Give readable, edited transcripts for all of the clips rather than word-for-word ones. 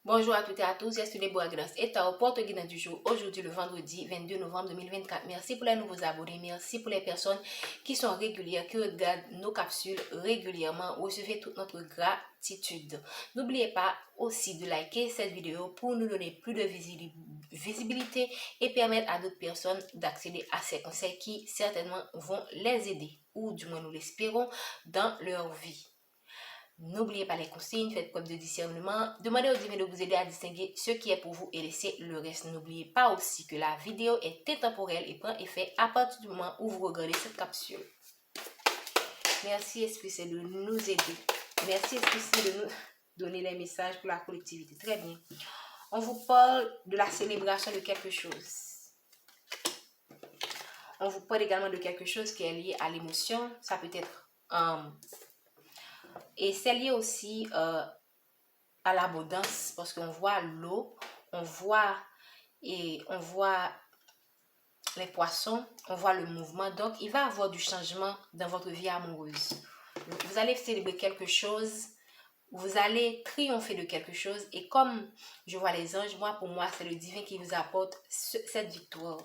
Bonjour à toutes et à tous, je suis Déborah Grâce et au porte-guidant du jour, aujourd'hui le vendredi 22 novembre 2024. Merci pour les nouveaux abonnés, merci pour les personnes qui sont régulières, qui regardent nos capsules régulièrement. Recevez toute notre gratitude. N'oubliez pas aussi de liker cette vidéo pour nous donner plus de visibilité et permettre à d'autres personnes d'accéder à ces conseils qui certainement vont les aider, ou du moins nous l'espérons, dans leur vie. N'oubliez pas les consignes, faites preuve de discernement, demandez au divin de vous aider à distinguer ce qui est pour vous et laissez le reste. N'oubliez pas aussi que la vidéo est intemporelle et prend effet à partir du moment où vous regardez cette capsule. Merci Esprit Saint de nous aider. Merci Esprit Saint de nous donner les messages pour la collectivité. Très bien. On vous parle de la célébration de quelque chose. On vous parle également de quelque chose qui est lié à l'émotion. Ça peut être et c'est lié aussi à l'abondance parce qu'on voit l'eau, on voit les poissons, on voit le mouvement. Donc, il va y avoir du changement dans votre vie amoureuse. Vous allez célébrer quelque chose, vous allez triompher de quelque chose. Et comme je vois les anges, pour moi, c'est le divin qui vous apporte cette victoire.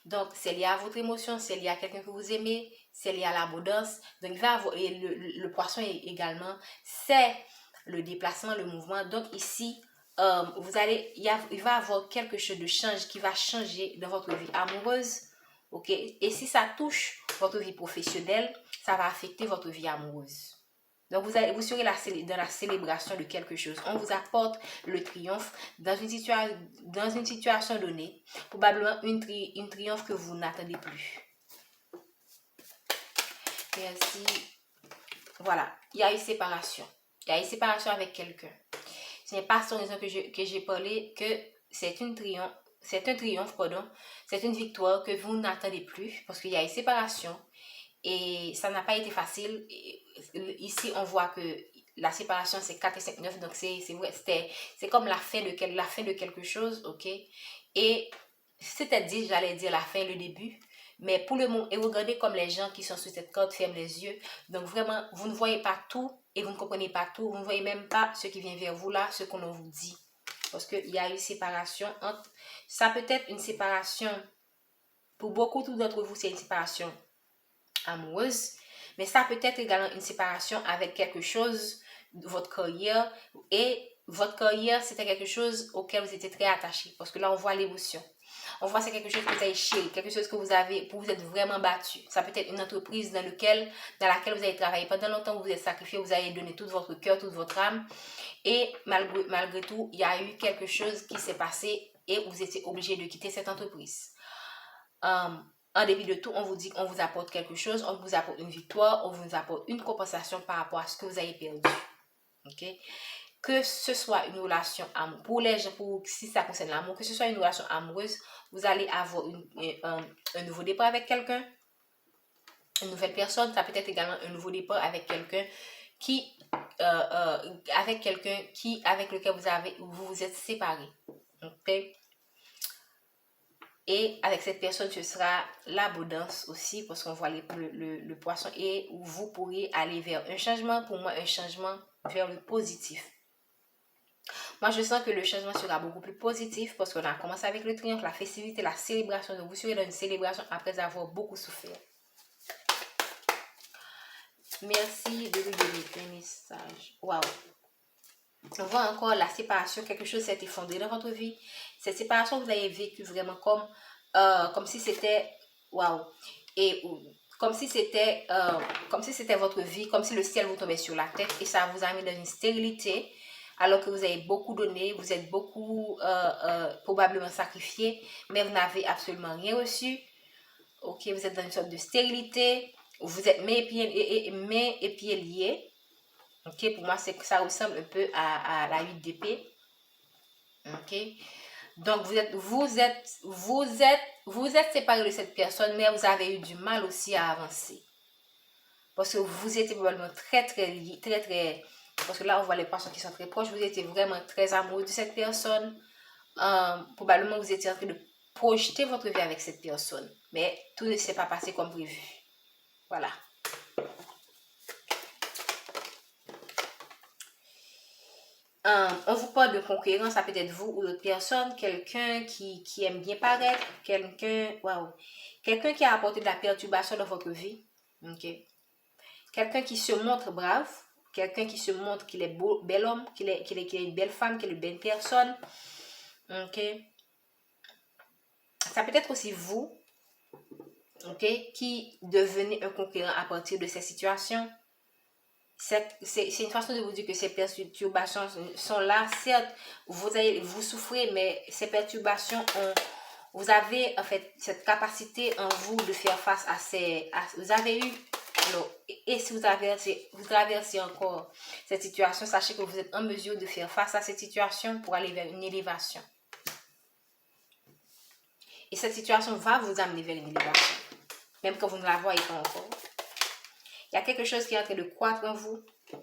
Donc, c'est lié à votre émotion, c'est lié à quelqu'un que vous aimez, c'est lié à l'abondance. Donc, il va avoir, et le poisson également, c'est le déplacement, le mouvement. Donc, ici, il va y avoir quelque chose de change qui va changer dans votre vie amoureuse. Ok? Et si ça touche votre vie professionnelle, ça va affecter votre vie amoureuse. Donc, vous serez dans la célébration de quelque chose. On vous apporte le triomphe dans une situation donnée. Probablement une triomphe que vous n'attendez plus. Merci. Voilà. Il y a une séparation. Il y a une séparation avec quelqu'un. Ce n'est pas sans raison que j'ai parlé que c'est un triomphe, c'est une victoire que vous n'attendez plus parce qu'il y a une séparation. Et ça n'a pas été facile. Ici, on voit que la séparation, c'est 4 et 5, 9. Donc, c'est comme la fin de quelque chose, ok? Et c'était dit, j'allais dire la fin, le début. Mais pour le moment, et regardez comme les gens qui sont sur cette corde ferment les yeux. Donc, vraiment, vous ne voyez pas tout et vous ne comprenez pas tout. Vous ne voyez même pas ce qui vient vers vous là, ce qu'on vous dit. Parce qu'il y a une séparation entre... Ça peut être une séparation, pour beaucoup d'entre vous, c'est une séparation amoureuse, mais ça peut être également une séparation avec quelque chose de votre carrière, et votre carrière c'était quelque chose auquel vous étiez très attaché, parce que là on voit l'émotion, on voit c'est quelque chose que vous avez chéri, quelque chose que vous êtes vraiment battu. Ça peut être une entreprise dans laquelle vous avez travaillé pendant longtemps, vous vous êtes sacrifié, vous avez donné tout votre cœur, toute votre âme, et malgré tout il y a eu quelque chose qui s'est passé et vous étiez obligé de quitter cette entreprise. En dépit de tout, on vous dit qu'on vous apporte quelque chose, on vous apporte une victoire, on vous apporte une compensation par rapport à ce que vous avez perdu. Ok? Que ce soit une relation amoureuse, pour les gens, si ça concerne l'amour, que ce soit une relation amoureuse, vous allez avoir un nouveau départ avec quelqu'un, une nouvelle personne. Ça peut être également un nouveau départ avec quelqu'un avec lequel vous vous êtes séparés. Ok? Et avec cette personne, ce sera l'abondance aussi, parce qu'on voit le poisson, et vous pourrez aller vers un changement, pour moi, un changement vers le positif. Moi, je sens que le changement sera beaucoup plus positif, parce qu'on a commencé avec le triomphe, la festivité, la célébration. Donc, vous serez dans une célébration après avoir beaucoup souffert. Merci de nous donner un message. Waouh! On voit encore la séparation, quelque chose s'est effondré dans votre vie. Cette séparation, vous avez vécu vraiment comme si c'était, waouh, et comme si c'était votre vie, comme si le ciel vous tombait sur la tête et ça vous a mis dans une stérilité, alors que vous avez beaucoup donné, vous êtes beaucoup probablement sacrifié, mais vous n'avez absolument rien reçu. Ok, vous êtes dans une sorte de stérilité, vous êtes mains et pieds liés. Ok, pour moi, ça ressemble un peu à la 8 d'épée. Ok, donc vous êtes séparé de cette personne, mais vous avez eu du mal aussi à avancer. Parce que vous étiez probablement très liés, très, parce que là on voit les personnes qui sont très proches, vous étiez vraiment très amoureux de cette personne. Probablement vous étiez en train de projeter votre vie avec cette personne, mais tout ne s'est pas passé comme prévu. Voilà. on vous parle de concurrence, ça peut être vous ou d'autres personnes, quelqu'un qui aime bien paraître, quelqu'un qui a apporté de la perturbation dans votre vie, ok? Quelqu'un qui se montre brave, quelqu'un qui se montre qu'il est beau, bel homme, qu'il est une belle femme, qu'il est une belle personne, ok? Ça peut être aussi vous, ok, qui devenez un concurrent à partir de ces situations. C'est une façon de vous dire que ces perturbations sont là. Certes, vous souffrez, mais ces perturbations vous avez en fait cette capacité en vous de faire face à vous avez eu, alors, et si vous traversez encore cette situation, sachez que vous êtes en mesure de faire face à cette situation pour aller vers une élévation. Et cette situation va vous amener vers une élévation, même quand vous ne la voyez pas encore. Il y a quelque chose qui est en train de croître en vous. Il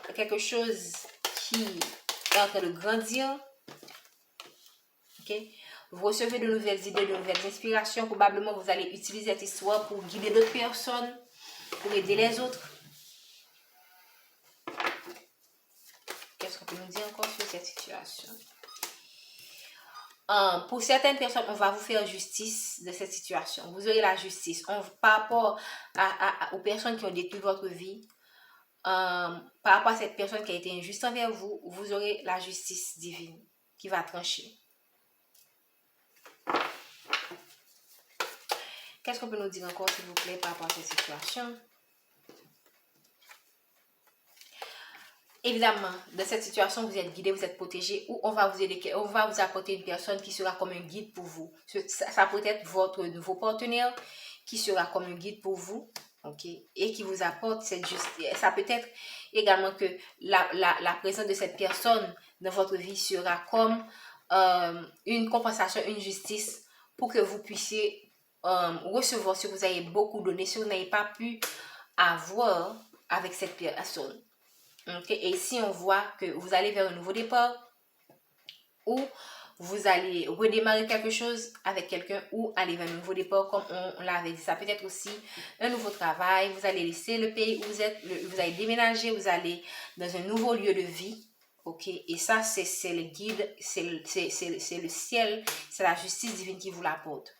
y a quelque chose qui est en train de grandir. Okay? Vous recevez de nouvelles idées, de nouvelles inspirations. Probablement, vous allez utiliser cette histoire pour guider d'autres personnes, pour aider les autres. Qu'est-ce qu'on peut nous dire encore sur cette situation? Pour certaines personnes, on va vous faire justice de cette situation. Vous aurez la justice. Par rapport aux personnes qui ont détruit votre vie, par rapport à cette personne qui a été injuste envers vous, vous aurez la justice divine qui va trancher. Qu'est-ce qu'on peut nous dire encore, s'il vous plaît, par rapport à cette situation? Évidemment, dans cette situation, vous êtes guidé, vous êtes protégé, ou on va vous aider, on va vous apporter une personne qui sera comme un guide pour vous. Ça peut être votre nouveau partenaire qui sera comme un guide pour vous, ok, et qui vous apporte cette justice. Ça peut être également que la présence de cette personne dans votre vie sera comme une compensation, une justice pour que vous puissiez recevoir ce que vous avez beaucoup donné, ce que vous n'avez pas pu avoir avec cette personne. Okay? Et ici, on voit que vous allez vers un nouveau départ ou vous allez redémarrer quelque chose avec quelqu'un ou aller vers un nouveau départ comme on l'avait dit. Ça peut être aussi un nouveau travail. Vous allez laisser le pays où vous êtes, vous allez déménager, vous allez dans un nouveau lieu de vie. Ok, et ça, c'est le guide, c'est le ciel, c'est la justice divine qui vous l'apporte.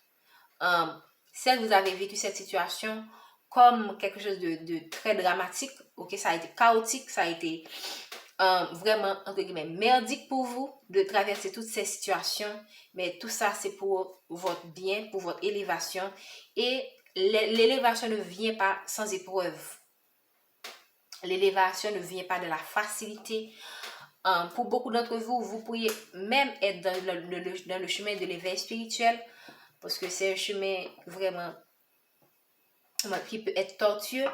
Si vous avez vécu cette situation comme quelque chose de très dramatique, ok, ça a été chaotique, ça a été vraiment, entre guillemets, merdique pour vous de traverser toutes ces situations, mais tout ça, c'est pour votre bien, pour votre élévation, et l'élévation ne vient pas sans épreuve. L'élévation ne vient pas de la facilité. Pour beaucoup d'entre vous, vous pourriez même être dans le chemin de l'éveil spirituel, parce que c'est un chemin vraiment qui peut être tortueux,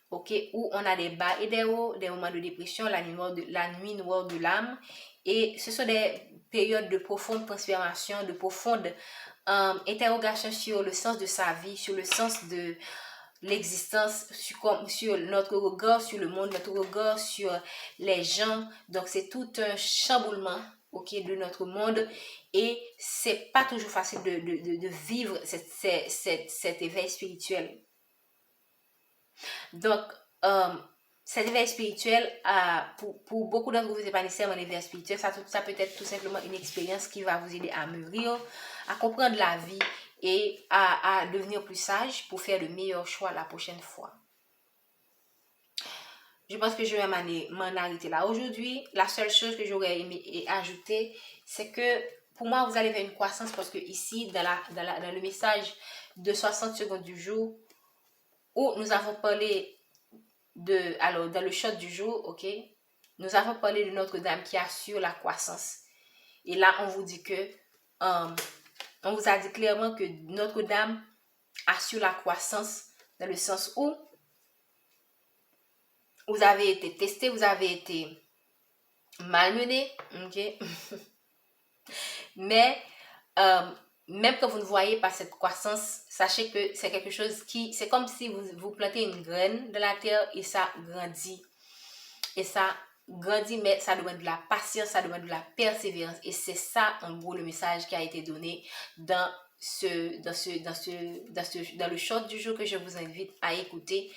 ok, où on a des bas et des hauts, des moments de dépression, la nuit noire de l'âme, et ce sont des périodes de profonde transformation, de profonde interrogation sur le sens de sa vie, sur le sens de l'existence, sur notre regard sur le monde, notre regard sur les gens. Donc c'est tout un chamboulement, ok, de notre monde, et c'est pas toujours facile de vivre cet éveil spirituel. Donc, cet éveil spirituel, pour beaucoup d'entre vous, ce n'est pas nécessairement un éveil spirituel, ça peut être tout simplement une expérience qui va vous aider à mûrir, à comprendre la vie et à devenir plus sage pour faire le meilleur choix la prochaine fois. Je pense que je vais m'en arrêter là aujourd'hui. La seule chose que j'aurais aimé ajouter, c'est que pour moi, vous allez vers une croissance parce que ici, dans le message de 60 secondes du jour, où nous avons parlé alors dans le shot du jour, ok, nous avons parlé de Notre-Dame qui assure la croissance. Et là, on vous dit que, on vous a dit clairement que Notre-Dame assure la croissance dans le sens où vous avez été testé, vous avez été malmené, ok, mais même quand vous ne voyez pas cette croissance, sachez que c'est quelque chose c'est comme si vous plantez une graine de la terre et ça grandit. Et ça grandit, mais ça demande de la patience, ça demande de la persévérance. Et c'est ça, en gros, le message qui a été donné dans le short du jour que je vous invite à écouter.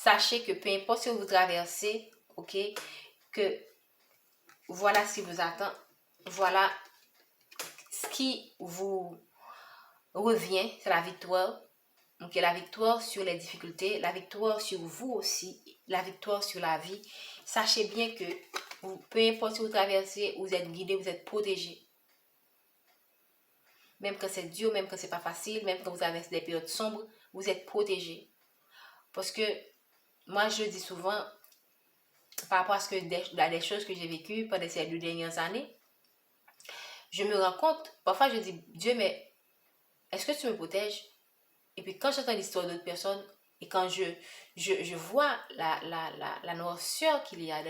sachez que peu importe ce que vous traversez, ok, que voilà ce qui vous attend, voilà ce qui vous revient, c'est la victoire. Ok, la victoire sur les difficultés, la victoire sur vous aussi, la victoire sur la vie. Sachez bien que peu importe si vous traversez, vous êtes guidé, vous êtes protégé. Même quand c'est dur, même quand c'est pas facile, même quand vous avez des périodes sombres, vous êtes protégé. Parce que moi, je dis souvent, par rapport à des choses que j'ai vécues pendant ces 2 dernières années, je me rends compte, parfois je dis, Dieu, mais est-ce que tu me protèges? Et puis quand j'entends l'histoire d'autres personnes, et quand je vois la noirceur qu'il y a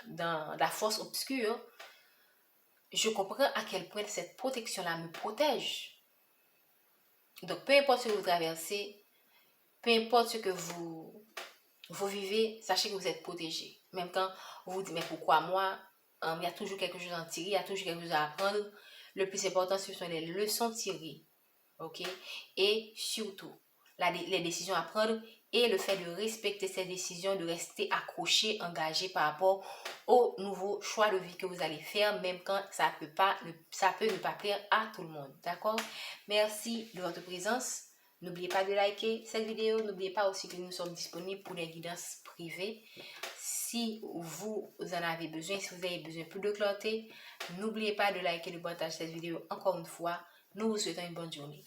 dans la force obscure, je comprends à quel point cette protection-là me protège. Donc, peu importe ce que vous traversez, peu importe ce que vous vivez, sachez que vous êtes protégé. Même quand vous vous dites, mais pourquoi moi? Il y a toujours quelque chose à en tirer, il y a toujours quelque chose à apprendre. Le plus important, ce sont les leçons tirées. Ok? Et surtout, les décisions à prendre et le fait de respecter ces décisions, de rester accroché, engagé par rapport au nouveau choix de vie que vous allez faire, même quand ça peut ne pas plaire à tout le monde. D'accord? Merci de votre présence. N'oubliez pas de liker cette vidéo. N'oubliez pas aussi que nous sommes disponibles pour les guidances privées. Si vous en avez besoin, si vous avez besoin de plus de clarté, n'oubliez pas de liker et de partager cette vidéo encore une fois. Nous vous souhaitons une bonne journée.